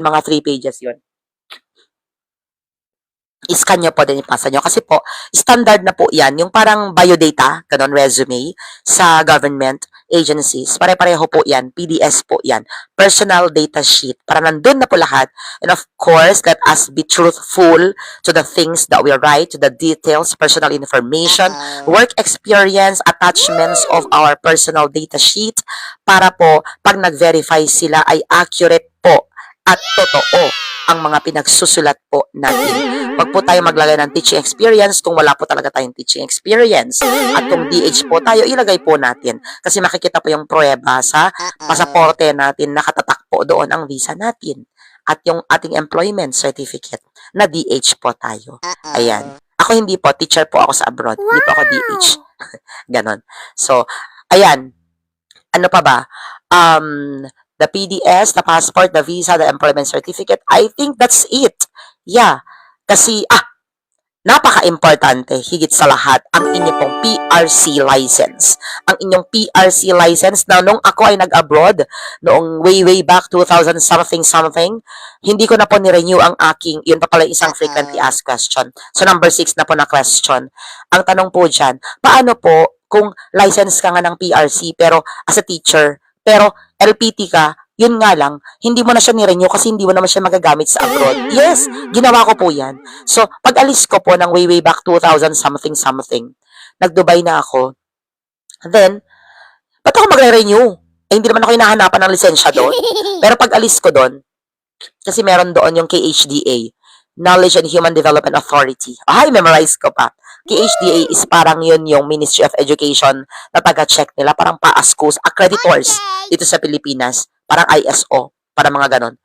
mga 3 pages yun. I-scan nyo po din ipasa nyo. Kasi po, standard na po yan. Yung parang biodata, ganun, resume, sa government agencies. Pare-pareho po yan. PDS po yan. Personal data sheet. Para nandun na po lahat. And of course, let us be truthful to the things that we write, to the details, personal information, work experience, attachments of our personal data sheet. Para po, pag nag-verify sila ay accurate po at totoo ang mga pinagsusulat po natin. Wag po tayo maglagay ng teaching experience kung wala po talaga tayong teaching experience. At kung DH po tayo, ilagay po natin. Kasi makikita po yung pruweba sa pasaporte natin, nakatatak po doon ang visa natin. At yung ating employment certificate na DH po tayo. Ayan. Ako hindi po, teacher po ako sa abroad. Hindi po ako DH. Ganon. So, ayan. Ano pa ba? The PDS, the passport, the visa, the employment certificate. I think that's it. Yeah. Kasi, napaka-importante, higit sa lahat, ang inyong pong PRC license. Ang inyong PRC license na nung ako ay nag-abroad, noong way back 2000 something, hindi ko na po ni-renew ang aking, yun pa pala isang frequently asked question. So, number 6 na po na question. Ang tanong po dyan, paano po kung license ka nga ng PRC, pero as a teacher, pero LPT ka, yun nga lang, hindi mo na siya ni-renew kasi hindi mo naman siya magagamit sa abroad. Yes, ginawa ko po yan. So, pag alis ko po ng way back 2000 something, nag-Dubai na ako. Then, ba't ako magre-renew? Eh, hindi naman ako hinahanapan ng lisensya doon. Pero pag alis ko doon, kasi meron doon yung KHDA, Knowledge and Human Development Authority. Ay, memorize ko pa. KHDA is parang yun yung Ministry of Education na taga-check nila, parang pa-ASCOs, accreditors dito sa Pilipinas, parang ISO, para mga ganon.